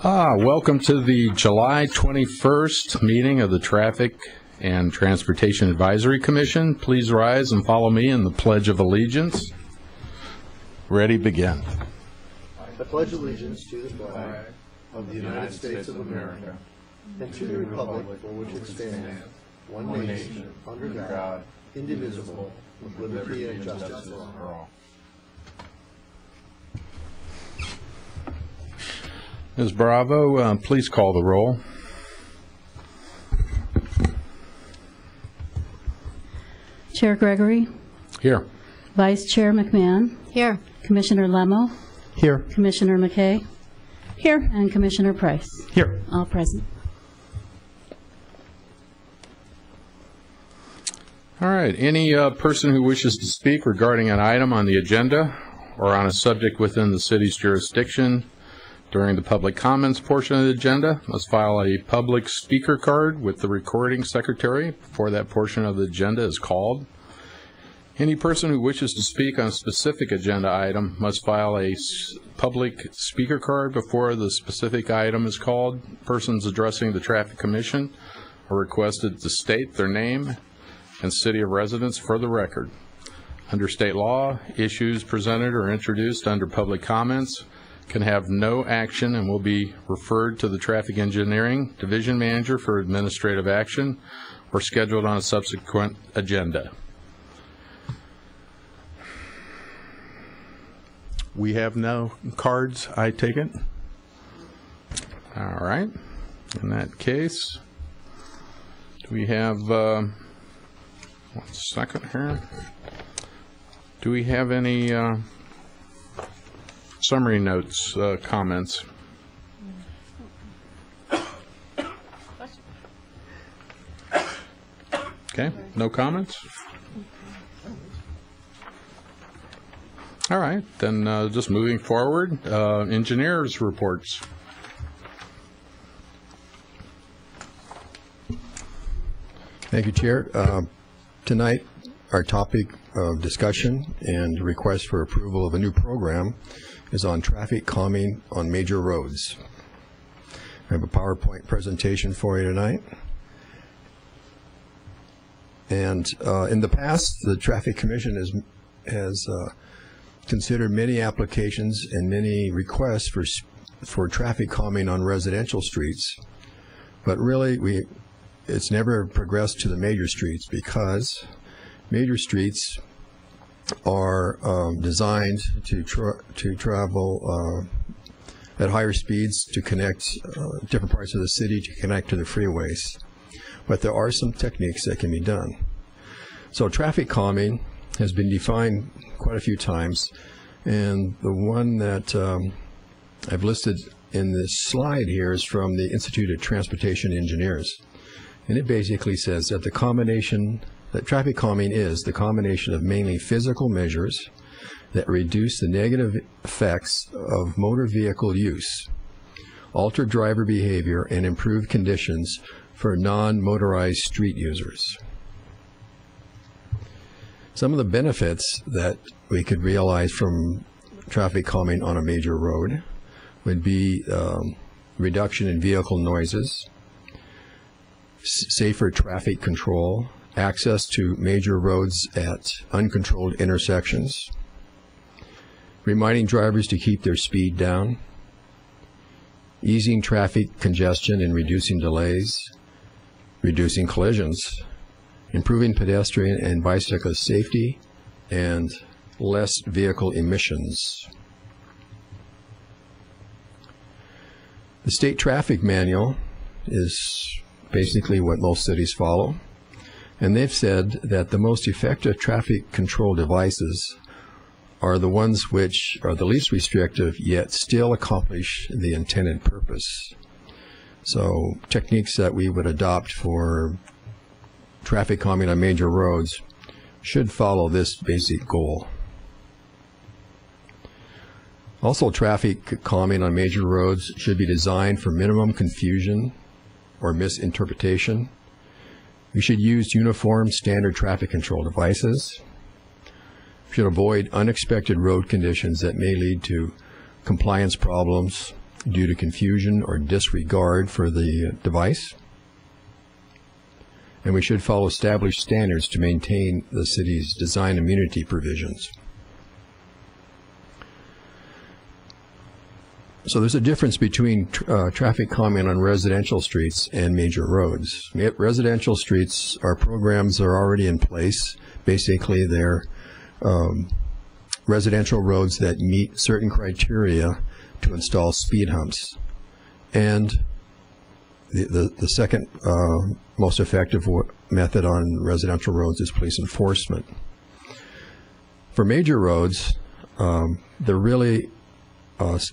Welcome to the July 21st meeting of the Traffic and Transportation Advisory Commission. Please rise and follow me in the Pledge of Allegiance. Ready, begin. I pledge allegiance to the flag of the United States of America and to the republic for which it stands, one nation, under God, indivisible, with liberty and justice for all. Ms. Bravo, please call the roll. Chair Gregory. Here. Vice Chair McMahon. Here. Commissioner Lemo. Here. Commissioner McKay. Here. And Commissioner Price. Here. All present. All right. Any person who wishes to speak regarding an item on the agenda or on a subject within the city's jurisdiction during the public comments portion of the agenda must file a public speaker card with the recording secretary before that portion of the agenda is called. Any person who wishes to speak on a specific agenda item must file a public speaker card before the specific item is called. Persons addressing the Traffic Commission are requested to state their name and city of residence for the record. Under state law, issues presented or introduced under public comments can have no action and will be referred to the Traffic Engineering Division Manager for administrative action or scheduled on a subsequent agenda. We have no cards, I take it? All right. In that case, do we have, 1 second here. Do we have any summary notes, comments? Okay, no comments? All right, then just moving forward, engineers' reports. Thank you, Chair. Tonight, our topic of discussion and request for approval of a new program is on traffic calming on major roads. I have a PowerPoint presentation for you tonight. And in the past, the Traffic Commission has considered many applications and many requests for traffic calming on residential streets, but really it's never progressed to the major streets because major streets are designed to travel at higher speeds to connect different parts of the city to connect to the freeways. But there are some techniques that can be done. So traffic calming has been defined quite a few times, and the one that I've listed in this slide here is from the Institute of Transportation Engineers. And it basically says that that traffic calming is the combination of mainly physical measures that reduce the negative effects of motor vehicle use, alter driver behavior, and improve conditions for non-motorized street users. Some of the benefits that we could realize from traffic calming on a major road would be reduction in vehicle noises, safer traffic control, access to major roads at uncontrolled intersections, reminding drivers to keep their speed down, easing traffic congestion and reducing delays, reducing collisions, improving pedestrian and bicyclist safety, and less vehicle emissions. The State Traffic Manual is basically what most cities follow, and they've said that the most effective traffic control devices are the ones which are the least restrictive yet still accomplish the intended purpose. So techniques that we would adopt for traffic calming on major roads should follow this basic goal. Also, traffic calming on major roads should be designed for minimum confusion or misinterpretation. We should use uniform standard traffic control devices. We should avoid unexpected road conditions that may lead to compliance problems due to confusion or disregard for the device. And we should follow established standards to maintain the city's design immunity provisions. So there's a difference between traffic calming on residential streets and major roads. Residential streets, our programs are already in place. Basically, they're residential roads that meet certain criteria to install speed humps. And the second most effective method on residential roads is police enforcement. For major roads, the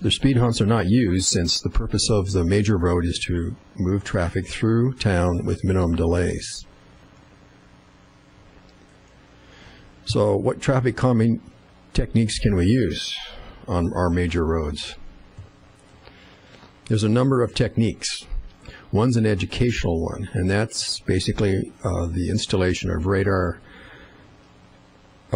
speed humps are not used, since the purpose of the major road is to move traffic through town with minimum delays. So what traffic calming techniques can we use on our major roads? There's a number of techniques. One's an educational one, and that's basically the installation of radar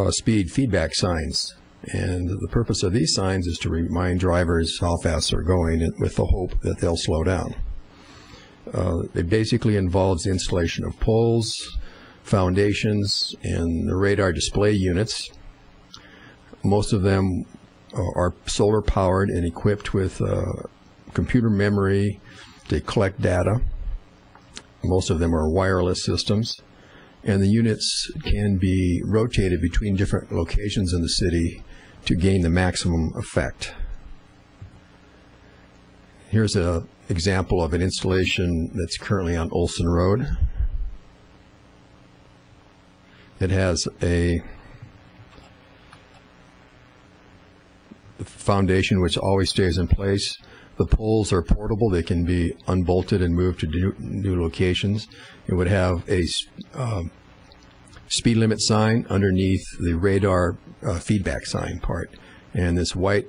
speed feedback signs. And the purpose of these signs is to remind drivers how fast they're going, with the hope that they'll slow down. It basically involves the installation of poles, foundations, and the radar display units. Most of them are solar powered and equipped with computer memory to collect data. Most of them are wireless systems, and the units can be rotated between different locations in the city to gain the maximum effect. Here's an example of an installation that's currently on Olson Road. It has a foundation which always stays in place. The poles are portable. They can be unbolted and moved to new locations. It would have a speed limit sign underneath the radar feedback sign part. And this white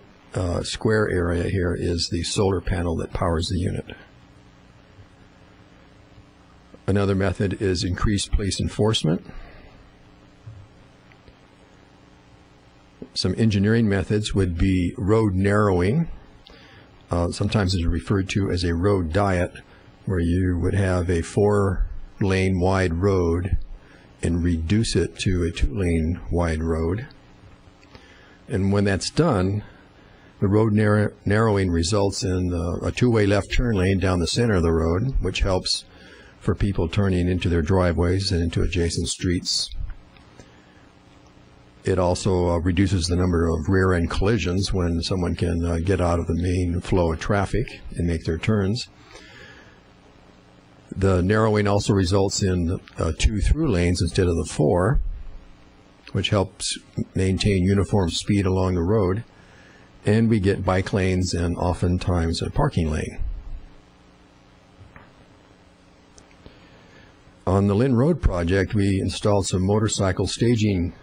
square area here is the solar panel that powers the unit. Another method is increased police enforcement. Some engineering methods would be road narrowing. Sometimes it's referred to as a road diet, where you would have a 4-lane wide road and reduce it to a 2-lane wide road. And when that's done, the road narrowing results in a 2-way left turn lane down the center of the road, which helps for people turning into their driveways and into adjacent streets. It also reduces the number of rear-end collisions when someone can get out of the main flow of traffic and make their turns. The narrowing also results in 2 through lanes instead of the 4, which helps maintain uniform speed along the road. And we get bike lanes and oftentimes a parking lane. On the Lynn Road project, we installed some motorcycle staging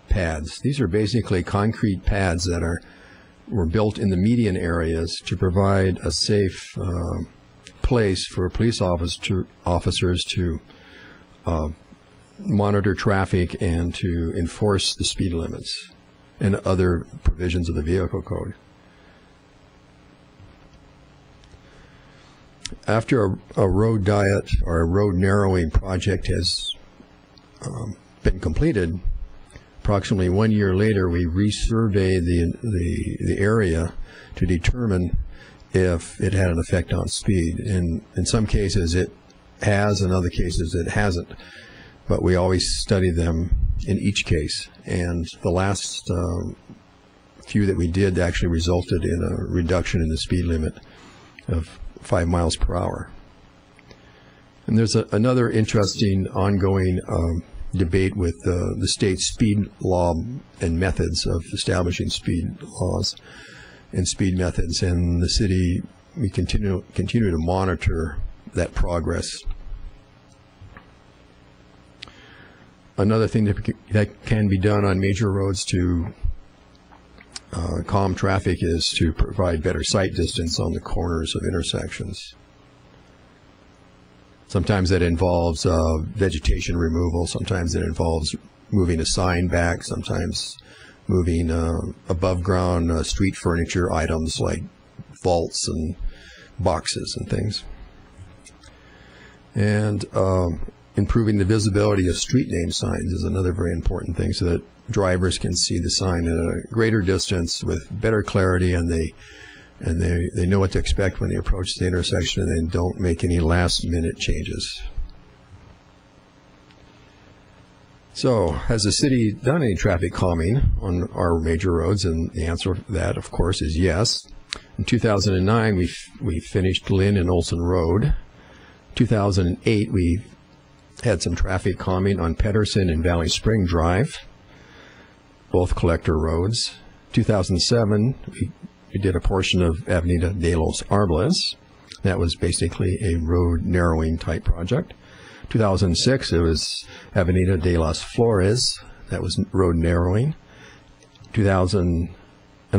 pads. These are basically concrete pads that were built in the median areas to provide a safe place for police officers to monitor traffic and to enforce the speed limits and other provisions of the vehicle code. After a road diet or a road narrowing project has been completed, approximately 1 year later, we resurvey the area to determine if it had an effect on speed. And in some cases it has, in other cases it hasn't. But we always study them in each case. And the last few that we did actually resulted in a reduction in the speed limit of 5 miles per hour. And there's another interesting ongoing debate with the state's speed law and methods of establishing speed laws and speed methods. And the city, we continue to monitor that progress. Another thing that can be done on major roads to calm traffic is to provide better sight distance on the corners of intersections. Sometimes that involves vegetation removal. Sometimes it involves moving a sign back. Sometimes moving above ground street furniture items like vaults and boxes and things. And improving the visibility of street name signs is another very important thing, so that drivers can see the sign at a greater distance with better clarity, and they know what to expect when they approach the intersection, and they don't make any last-minute changes. So, has the city done any traffic calming on our major roads? And the answer to that, of course, is yes. In 2009, we finished Lynn and Olson Road. 2008, we had some traffic calming on Pedersen and Valley Spring Drive, both collector roads. 2007, we did a portion of Avenida de los Árboles. That was basically a road narrowing type project. 2006, it was Avenida de las Flores. That was road narrowing. And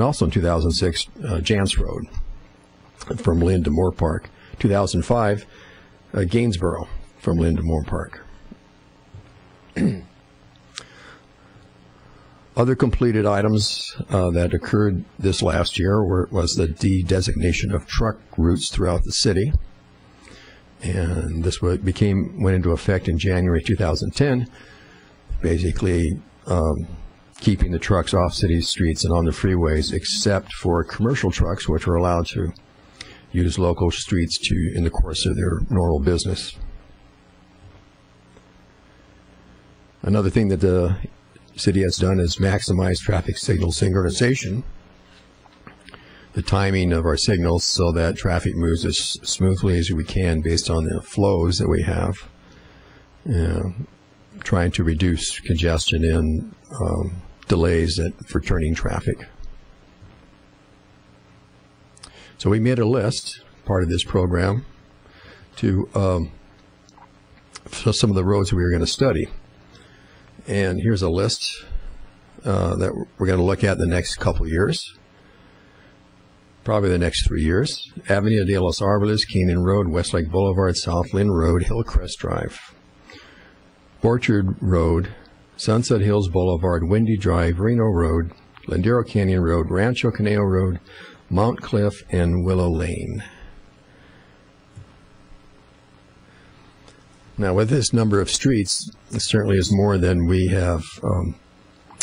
also in 2006, Jance Road from Lynn to Moore Park. 2005, Gainsborough from Lynn to Moore Park. Other completed items that occurred this last year was the de-designation of truck routes throughout the city. And this went into effect in January 2010, basically keeping the trucks off city streets and on the freeways, except for commercial trucks, which are allowed to use local streets in the course of their normal business. Another thing that the city has done is maximize traffic signal synchronization, the timing of our signals, so that traffic moves as smoothly as we can based on the flows that we have, trying to reduce congestion and delays for turning traffic. So we made a list, part of this program, to some of the roads we were going to study. And here's a list that we're going to look at the next couple years, probably the next 3 years. Avenida de los Árboles, Canyon Road, Westlake Boulevard, South Lynn Road, Hillcrest Drive, Orchard Road, Sunset Hills Boulevard, Windy Drive, Reno Road, Lindero Canyon Road, Rancho Conejo Road, Mount Cliff, and Willow Lane. Now, with this number of streets, it certainly is more than we have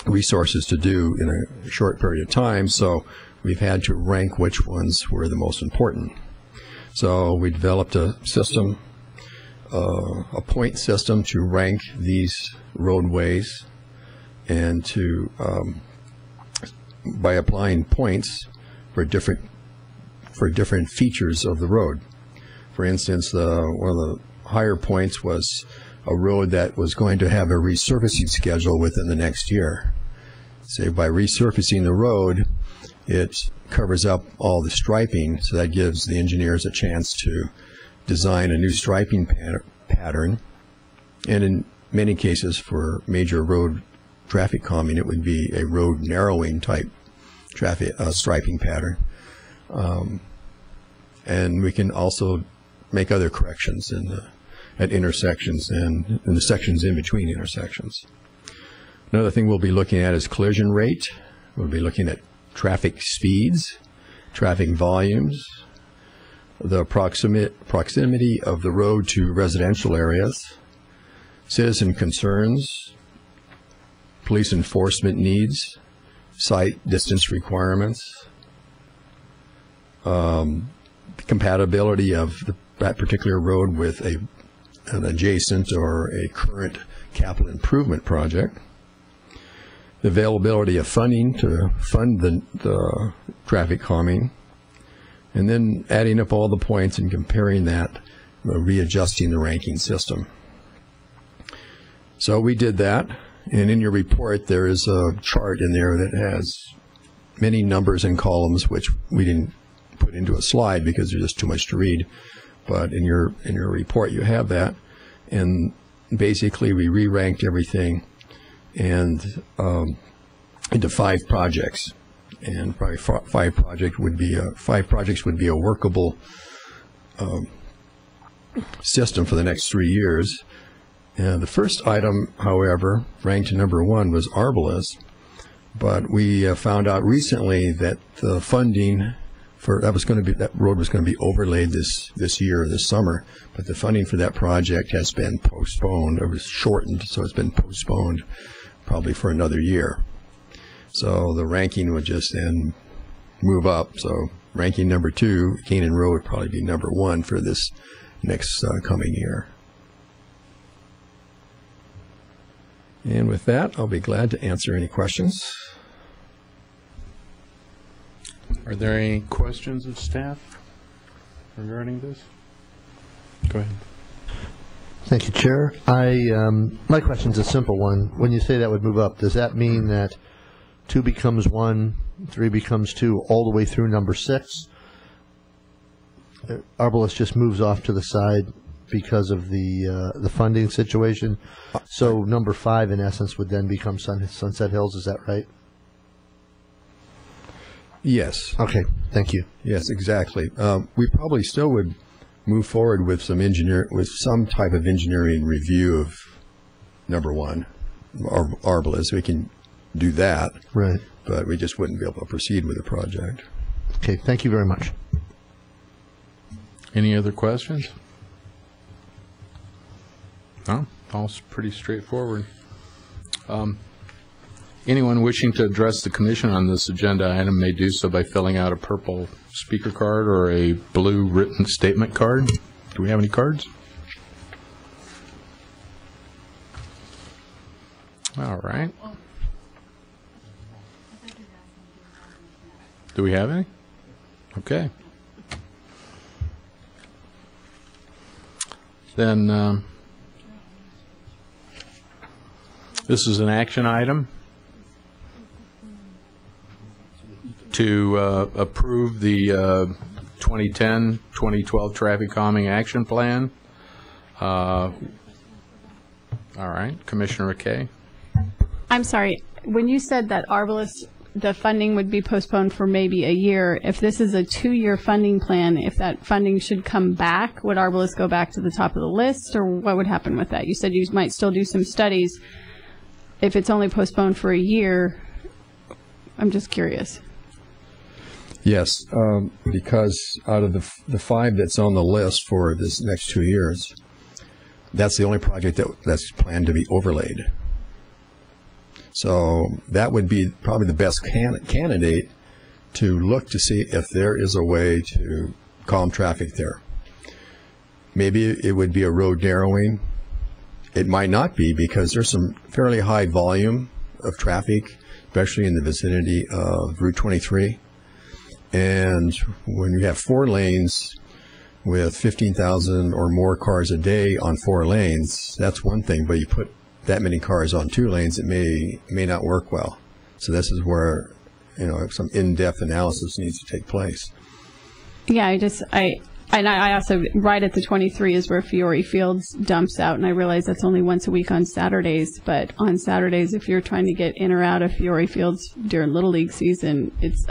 resources to do in a short period of time, so we've had to rank which ones were the most important. So we developed a system, a point system to rank these roadways, and to by applying points for different features of the road. For instance, one of the higher points was a road that was going to have a resurfacing schedule within the next year. So by resurfacing the road, it covers up all the striping, so that gives the engineers a chance to design a new striping pattern. And in many cases, for major road traffic calming, it would be a road narrowing type traffic striping pattern. And we can also make other corrections at intersections and in the sections in between intersections. Another thing we'll be looking at is collision rate. We'll be looking at traffic speeds, traffic volumes, the proximity of the road to residential areas, citizen concerns, police enforcement needs, sight distance requirements, compatibility of that particular road with an adjacent or a current capital improvement project, the availability of funding to fund the traffic calming, and then adding up all the points and comparing that, readjusting the ranking system. So we did that, and in your report there is a chart in there that has many numbers and columns, which we didn't put into a slide because there's just too much to read. But in your report you have that, and basically we re-ranked everything and into 5 projects, and probably 5 projects would be a workable system for the next 3 years. The first item, however, ranked number 1 was Árboles, but we found out recently that the funding that road was going to be overlaid this year, this summer, but the funding for that project has been postponed. It was shortened, so it's been postponed probably for another year. So the ranking would just then move up. So ranking number 2, Canaan Road, would probably be number 1 for this next coming year. And with that, I'll be glad to answer any questions. Are there any questions of staff regarding this? Go ahead. Thank you, Chair. My question's a simple one. When you say that would move up, does that mean that 2 becomes 1, 3 becomes 2, all the way through number 6? Arbalest just moves off to the side because of the funding situation. So number 5, in essence, would then become Sunset Hills. Is that right? Yes. Okay. Thank you. Yes, exactly. We probably still would move forward with some type of engineering review of number 1, Arbalest. We can do that. Right. But we just wouldn't be able to proceed with the project. Okay. Thank you very much. Any other questions? No, all pretty straightforward. Anyone wishing to address the commission on this agenda item may do so by filling out a purple speaker card or a blue written statement card. Do we have any cards? All right. Do we have any? Okay. Then this is an action item to approve the 2010-2012 Traffic Calming Action Plan. All right, Commissioner McKay. I'm sorry. When you said that Arbalest, the funding would be postponed for maybe a year, if this is a 2-year funding plan, if that funding should come back, would Arbalest go back to the top of the list, or what would happen with that? You said you might still do some studies. If it's only postponed for a year, I'm just curious. Yes, because out of the 5 that's on the list for this next 2 years, that's the only project that's planned to be overlaid. So that would be probably the best candidate to look to see if there is a way to calm traffic there. Maybe it would be a road narrowing. It might not be, because there's some fairly high volume of traffic, especially in the vicinity of Route 23. And when you have 4 lanes with 15,000 or more cars a day on 4 lanes, that's one thing, but you put that many cars on 2 lanes, it may not work well. So this is where, some in-depth analysis needs to take place. Yeah, I also, right at the 23 is where Fiore Fields dumps out, and I realize that's only once a week on Saturdays, but on Saturdays, if you're trying to get in or out of Fiore Fields during Little League season, it's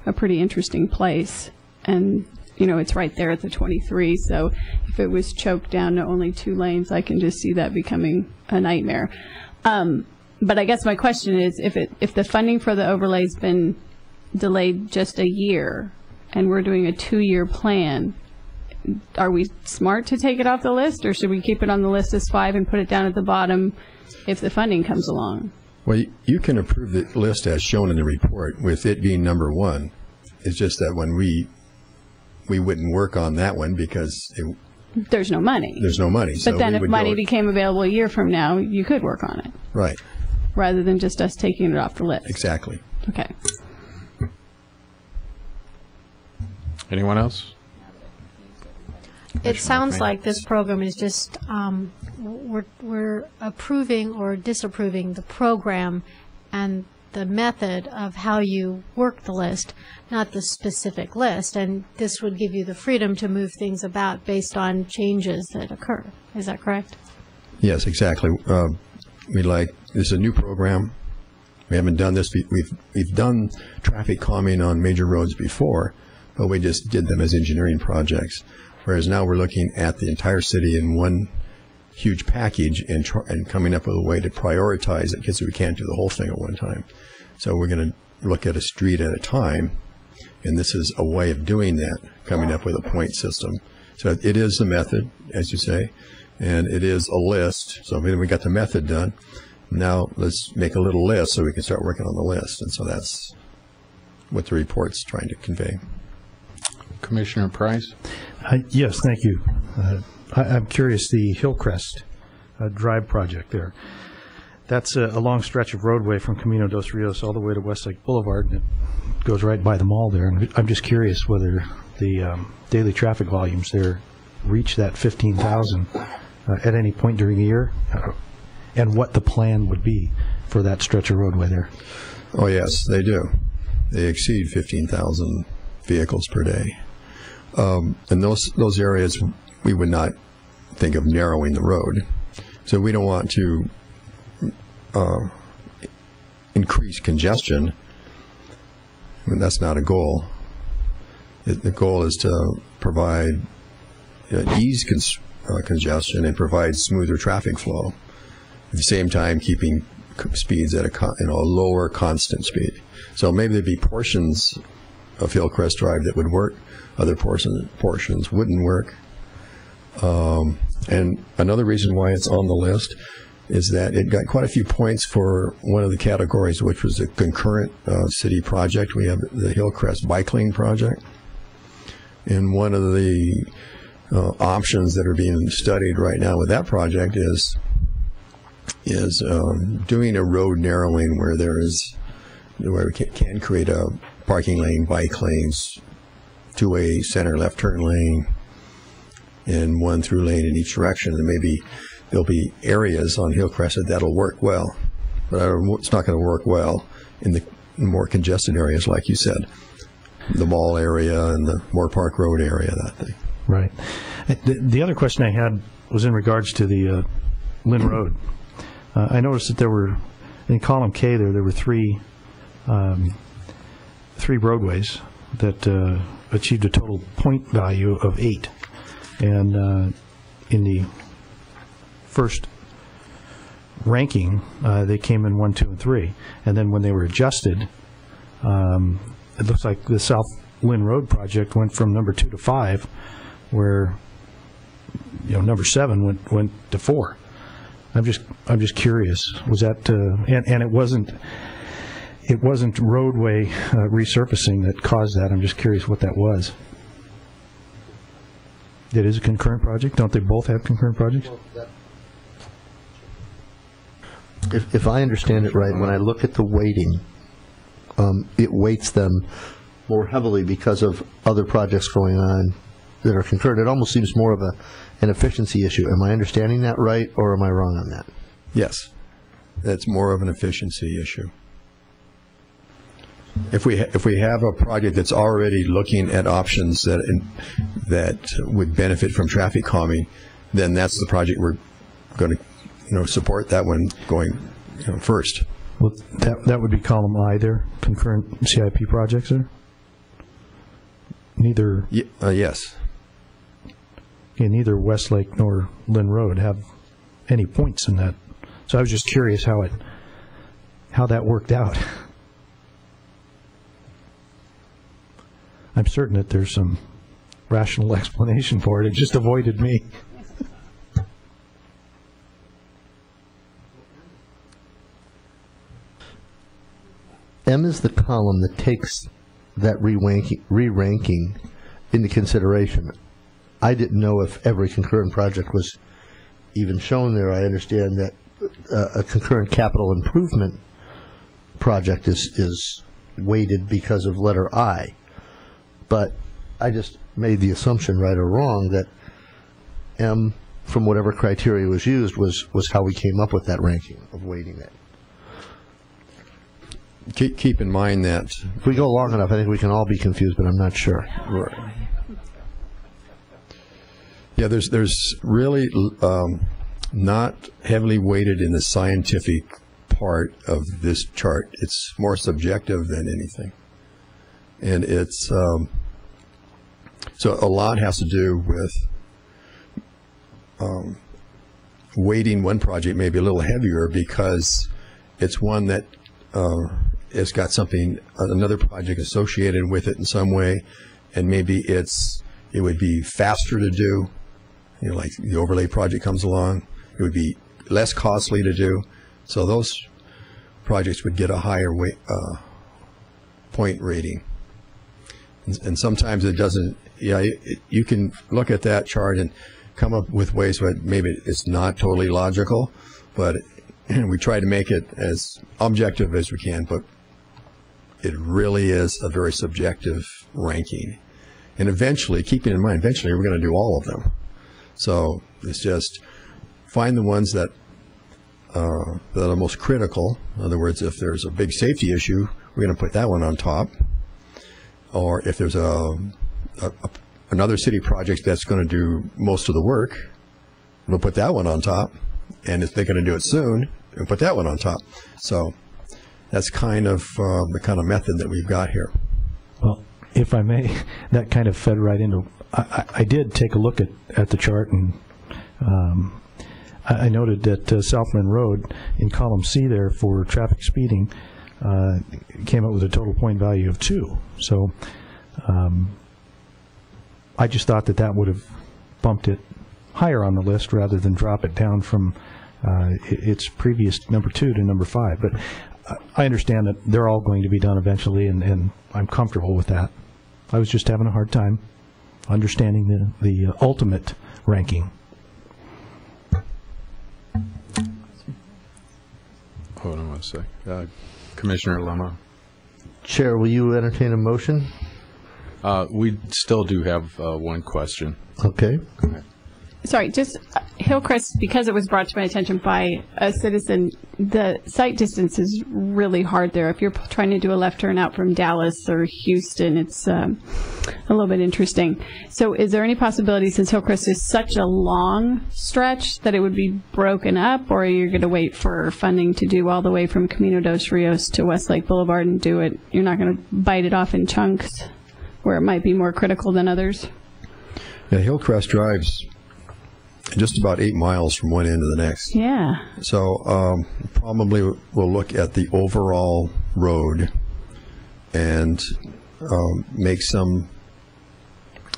a pretty interesting place. And it's right there at the 23, so if it was choked down to only 2 lanes, I can just see that becoming a nightmare. But I guess my question is, if the funding for the overlay's been delayed just a year, and we're doing a 2-year plan, are we smart to take it off the list, or should we keep it on the list as 5 and put it down at the bottom if the funding comes along? Well, you can approve the list as shown in the report with it being number 1. It's just that when we wouldn't work on that one because there's no money. There's no money. But then if money became available a year from now, you could work on it. Right. Rather than just us taking it off the list. Exactly. Okay. Anyone else? It sounds like this program is just, we're approving or disapproving the program and the method of how you work the list, not the specific list. And this would give you the freedom to move things about based on changes that occur. Is that correct? Yes, exactly. This is a new program. We haven't done this. We've done traffic calming on major roads before, but we just did them as engineering projects. Whereas now we're looking at the entire city in one huge package and coming up with a way to prioritize it, because we can't do the whole thing at one time. So we're going to look at a street at a time And this is a way of doing that, coming up with a point system. So it is a method, as you say, and it is a list. So we got the method done. Now let's make a little list so we can start working on the list. And so that's what the report's trying to convey. Commissioner Price? Yes, thank you. I'm curious, the Hillcrest Drive project there. That's a long stretch of roadway from Camino dos Rios all the way to Westlake Boulevard, and it goes right by the mall there. And I'm just curious whether the daily traffic volumes there reach that 15,000 at any point during the year, and what the plan would be for that stretch of roadway there. Oh, yes, they do. They exceed 15,000 vehicles per day. And those areas, we would not think of narrowing the road. So we don't want to increase congestion. I mean, that's not a goal. The goal is to provide ease congestion and provide smoother traffic flow. At the same time, keeping speeds at a lower constant speed. So maybe there'd be portions of Hillcrest Drive that would work, other portions wouldn't work. And another reason why it's on the list is that it got quite a few points for one of the categories, which was a concurrent city project. We have the Hillcrest Bike Lane project. And one of the options that are being studied right now with that project is doing a road narrowing where we can create a parking lane, bike lanes, two-way center left turn lane, and one through lane in each direction. And maybe there'll be areas on Hillcrest that'll work well, but it's not going to work well in the more congested areas, like you said, the mall area and the Moore Park Road area, that thing. Right. The other question I had was in regards to the Lynn Road. I noticed that there were, in column K there were three roadways that achieved a total point value of 8. And in the first ranking, they came in 1, 2, and 3. And then when they were adjusted, it looks like the South Lynn Road project went from number 2 to 5, where number 7 went to 4. I'm just curious. Was that and it wasn't roadway resurfacing that caused that. I'm just curious what that was. It is a concurrent project. Don't they both have concurrent projects? If I understand it right, when I look at the weighting, it weights them more heavily because of other projects going on that are concurrent. It almost seems more of an efficiency issue. Am I understanding that right, or am I wrong on that? Yes, that's more of an efficiency issue. If we have a project that's already looking at options that would benefit from traffic calming, then that's the project we're going to support that one going first. Well, that would be column I there, concurrent CIP projects there? Neither. Yes. Yeah, neither Westlake nor Lynn Road have any points in that. So I was just curious how that worked out. I'm certain that there's some rational explanation for it. It just avoided me. M is the column that takes that re-ranking into consideration. I didn't know if every concurrent project was even shown there. I understand that a concurrent capital improvement project is weighted because of letter I. But I just made the assumption, right or wrong, that M, from whatever criteria was used, was how we came up with that ranking of weighting it. Keep in mind that if we go long enough, I think we can all be confused, but I'm not sure. Right. Yeah, there's really not heavily weighted in the scientific part of this chart. It's more subjective than anything, and it's so a lot has to do with weighting one project maybe a little heavier because it's one that it's got something, another project associated with it in some way, and maybe it would be faster to do, like the overlay project comes along, it would be less costly to do, so those projects would get a higher point rating. And sometimes it doesn't, you can look at that chart and come up with ways where maybe it's not totally logical, but we try to make it as objective as we can, but it really is a very subjective ranking. And eventually, keeping in mind, eventually we're going to do all of them. So it's just find the ones that are most critical. In other words, if there's a big safety issue, we're going to put that one on top. Or if there's another city project that's going to do most of the work, we'll put that one on top. And if they're going to do it soon, we'll put that one on top. So that's kind of the kind of method that we've got here. Well, if I may, that kind of fed right into. I did take a look at the chart, and I noted that Southman Road in column C there for traffic speeding came up with a total point value of 2. So I just thought that would have bumped it higher on the list rather than drop it down from its previous number 2 to number 5. But I understand that they're all going to be done eventually, and I'm comfortable with that. I was just having a hard time understanding the ultimate ranking. Hold on one sec. Commissioner Lemo. Chair, will you entertain a motion? We still do have one question. Okay. Sorry, just Hillcrest, because it was brought to my attention by a citizen, the sight distance is really hard there. If you're trying to do a left turn out from Dallas or Houston, it's a little bit interesting. So is there any possibility, since Hillcrest is such a long stretch, that it would be broken up, or are you going to wait for funding to do all the way from Camino dos Rios to Westlake Boulevard and do it? You're not going to bite it off in chunks where it might be more critical than others? Yeah, Hillcrest drives just about 8 miles from one end to the next. Yeah. So probably we'll look at the overall road and make some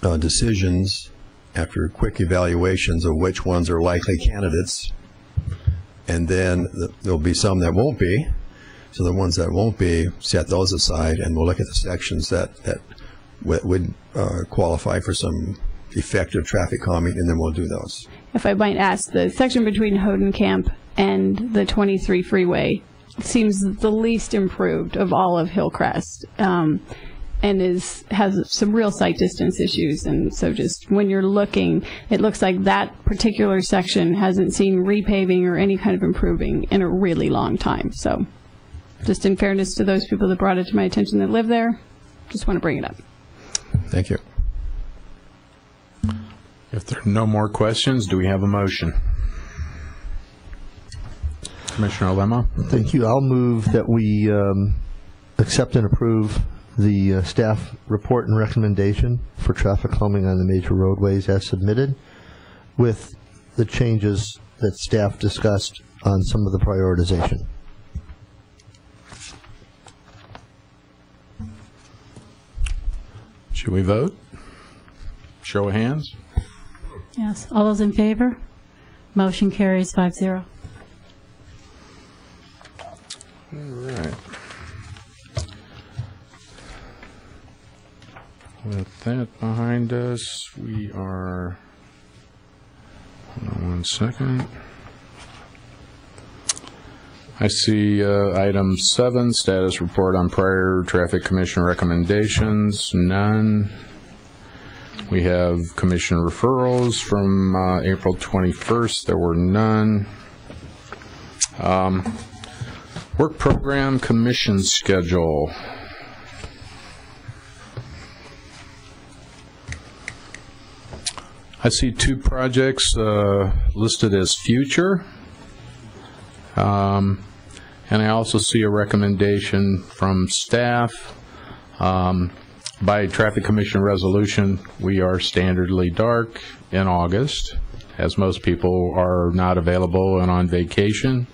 decisions after quick evaluations of which ones are likely candidates. And then there'll be some that won't be. So the ones that won't be, set those aside, and we'll look at the sections that would qualify for some effective traffic calming, and then we'll do those. If I might ask, the section between Hodenkamp and the 23 freeway seems the least improved of all of Hillcrest, and has some real sight distance issues. And so just when you're looking, it looks like that particular section hasn't seen repaving or any kind of improving in a really long time. So just in fairness to those people that brought it to my attention that live there, just want to bring it up. Thank you. If there are no more questions, do we have a motion? Commissioner Lemo? Thank you. I'll move that we accept and approve the staff report and recommendation for traffic calming on the major roadways as submitted, with the changes that staff discussed on some of the prioritization. Should we vote? Show of hands. Yes. All those in favor? Motion carries 5-0. All right. With that behind us, we are, hold on one second. I see item 7, status report on prior traffic commission recommendations, none. We have commission referrals from April 21st, there were none. Work program commission schedule. I see 2 projects listed as future. And I also see a recommendation from staff. By Traffic Commission resolution, we are standardly dark in August, as most people are not available and on vacation.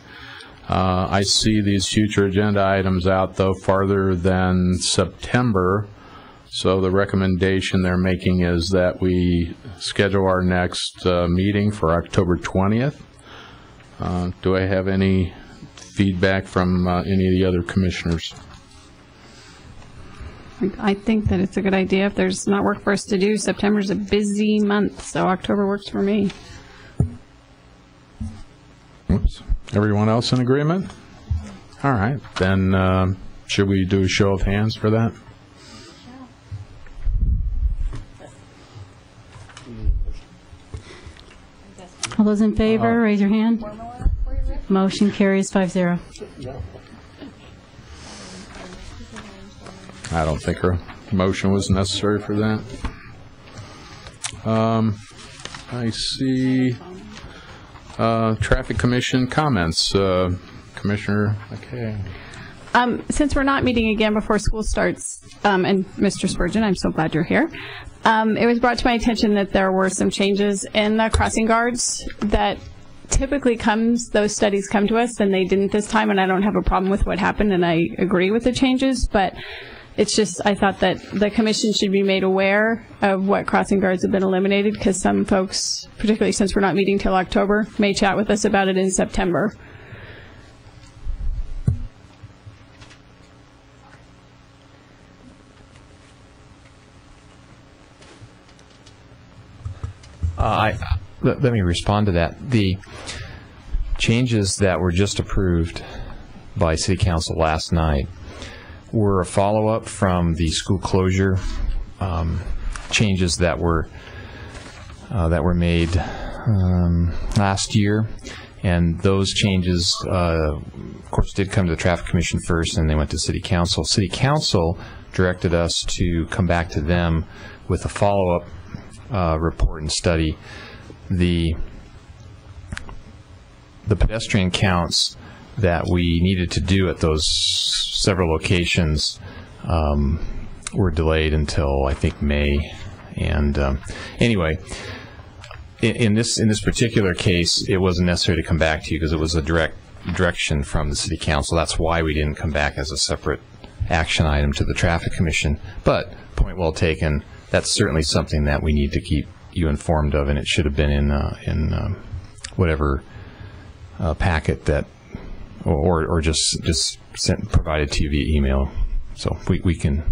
I see these future agenda items out, though, farther than September. So the recommendation they're making is that we schedule our next meeting for October 20th. Do I have any feedback from any of the other commissioners? I think that it's a good idea. If there's not work for us to do, September's a busy month, so October works for me. Oops. Everyone else in agreement? All right. Then should we do a show of hands for that? All those in favor, raise your hand. Motion carries 5-0. I don't think her motion was necessary for that. I see Traffic Commission comments. Commissioner McKay. Since we're not meeting again before school starts, and Mr. Spurgeon, I'm so glad you're here. It was brought to my attention that there were some changes in the crossing guards that typically those studies come to us, and they didn't this time, and I don't have a problem with what happened, and I agree with the changes, but it's just, I thought that the commission should be made aware of what crossing guards have been eliminated, because some folks, particularly since we're not meeting till October, may chat with us about it in September. Let me respond to that. The changes that were just approved by City Council last night were a follow-up from the school closure changes that were made last year, and those changes, of course, did come to the Traffic Commission first, and they went to City Council. City Council directed us to come back to them with a follow-up report and study. The pedestrian counts that we needed to do at those several locations were delayed until, I think, May. And anyway, in this particular case, it wasn't necessary to come back to you because it was a direction from the City Council. That's why we didn't come back as a separate action item to the Traffic Commission. But point well taken. That's certainly something that we need to keep you informed of, and it should have been in whatever packet that, or just provided to you via email. So we can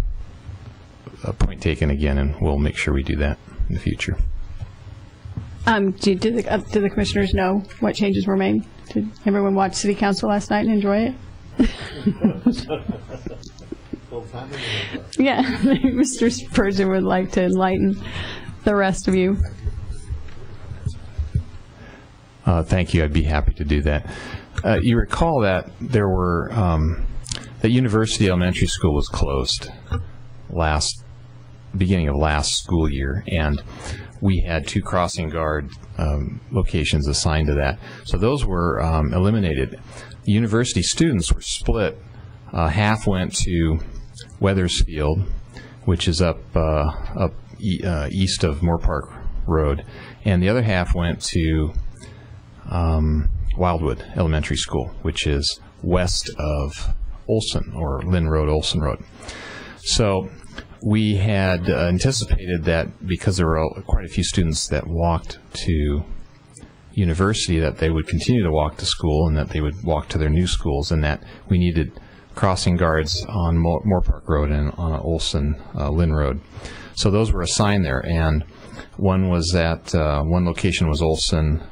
point taken again, and we'll make sure we do that in the future. Did the commissioners know what changes were made? Did everyone watch City Council last night and enjoy it? Yeah, Mr. Spurgeon would like to enlighten the rest of you. Thank you. I'd be happy to do that. You recall that there were that University Elementary School was closed beginning of last school year, and we had 2 crossing guard locations assigned to that. So those were eliminated. The university students were split. Half went to Weathersfield, which is up east of Moore Park Road, and the other half went to Wildwood Elementary School, which is west of Olson, or Lynn Road, Olson Road. So we had anticipated that because there were quite a few students that walked to university, that they would continue to walk to school and that they would walk to their new schools, and that we needed crossing guards on Moore Park Road and on Olson Lynn Road. So those were assigned there, and one was at one location was Olson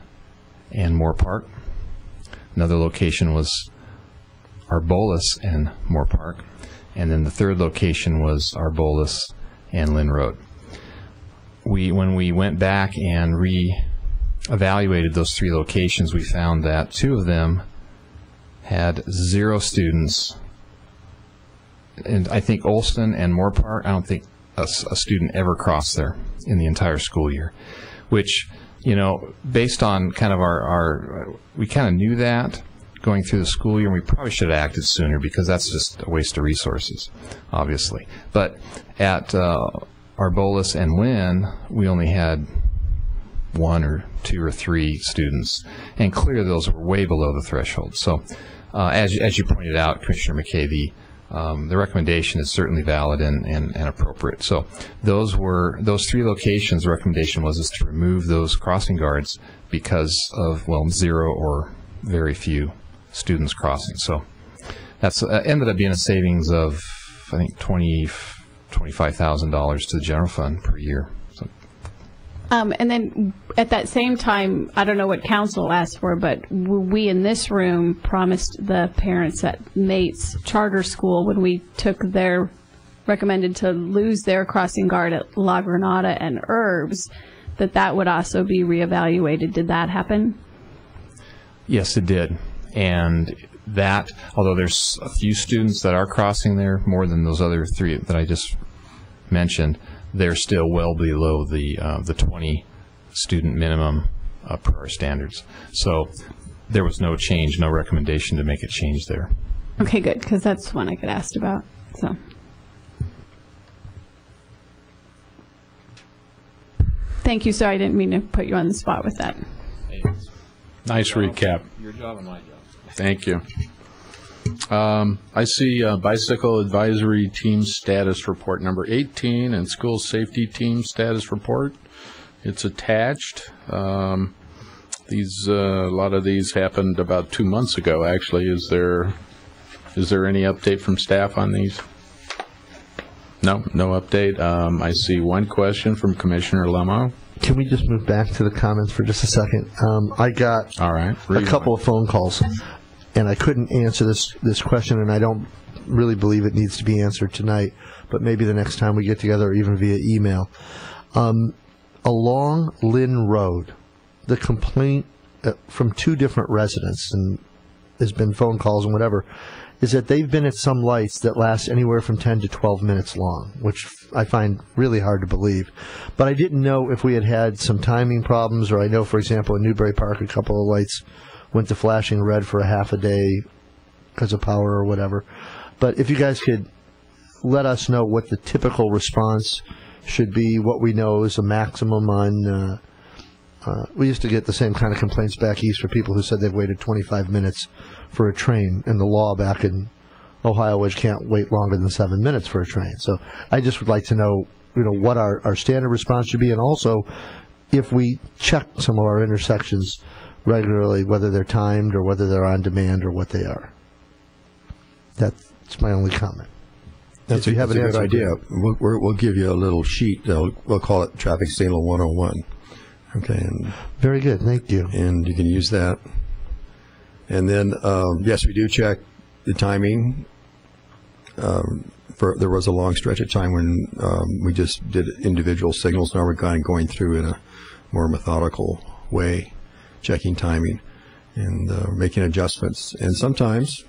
and Moore Park. Another location was Arbolas and Moore Park, and then the third location was Arbolas and Lynn Road. When we went back and re-evaluated those 3 locations, we found that 2 of them had 0 students. And I think Olson and Moore Park, I don't think a student ever crossed there in the entire school year, which, you know, based on kind of we kind of knew that going through the school year, and we probably should have acted sooner because that's just a waste of resources, obviously. But at Arbolas and Lynn, we only had 1 or 2 or 3 students, and clearly those were way below the threshold. So as you pointed out, Commissioner McKay, the recommendation is certainly valid and appropriate. So those 3 locations. The recommendation was to remove those crossing guards because of, well, 0 or very few students crossing. So that's ended up being a savings of, I think, $25,000 to the general fund per year. So. And then at that same time, I don't know what council asked for, but we in this room promised the parents at Mates Charter School, when we recommended to lose their crossing guard at La Granada and Herbs, that would also be reevaluated. Did that happen? Yes, it did. And that, although there's a few students that are crossing there, more than those other 3 that I just mentioned, they're still well below the 20 student minimum per our standards. So there was no change, no recommendation to make a change there. Okay, good, because that's one I get asked about. So. Thank you, sir. I didn't mean to put you on the spot with that. Nice recap. Your job and my job. Thank you. I see Bicycle Advisory Team Status Report number 18 and School Safety Team Status Report. It's attached. A lot of these happened about 2 months ago, actually. Is there any update from staff on these? No update. I see one question from Commissioner Lemo. Can we just move back to the comments for just a second? I got a couple of phone calls, and I couldn't answer this question, and I don't really believe it needs to be answered tonight, but maybe the next time we get together, or even via email. Along Lynn Road, the complaint from 2 different residents, and there's been phone calls and whatever, is that they've been at some lights that last anywhere from 10 to 12 minutes long, which I find really hard to believe. But I didn't know if we had some timing problems, or I know, for example, in Newbury Park, a couple of lights went to flashing red for a half a day because of power or whatever. But if you guys could let us know what the typical response should be, what we know is a maximum on... we used to get the same kind of complaints back east for people who said they've waited 25 minutes for a train, and the law back in Ohio was can't wait longer than 7 minutes for a train. So I just would like to know, what our standard response should be, and also if we check some of our intersections regularly, whether they're timed or whether they're on demand or what they are. That's my only comment. That's a good idea. We'll give you a little sheet. We'll call it Traffic Signal 101. Okay. And very good. Thank you. And you can use that. And then, yes, we do check the timing. There was a long stretch of time when we just did individual signals. Now we're kind of going through in a more methodical way, checking timing and making adjustments. And sometimes,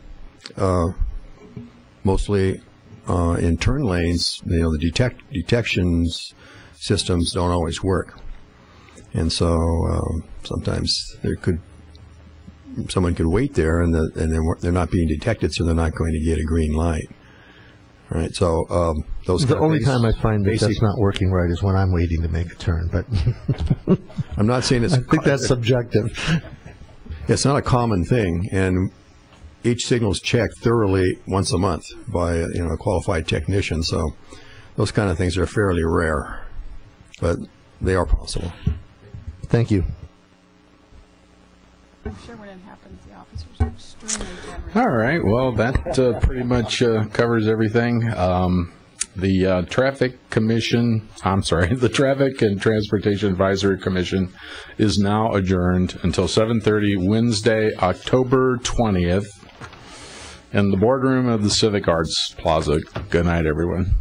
mostly in turn lanes, the detections systems don't always work. And so sometimes someone could wait there, and they're not being detected, so they're not going to get a green light. All right. So those. The only time I find that that's not working right is when I'm waiting to make a turn. But I'm not saying it's. I think that's subjective. It's not a common thing, and each signal is checked thoroughly once a month by a qualified technician. So those kind of things are fairly rare, but they are possible. Thank you. I'm sure when it happens, the officers are extremely generous. All right. Well, that pretty much covers everything. The Traffic and Transportation Advisory Commission is now adjourned until 7:30 Wednesday, October 20th, in the boardroom of the Civic Arts Plaza. Good night, everyone.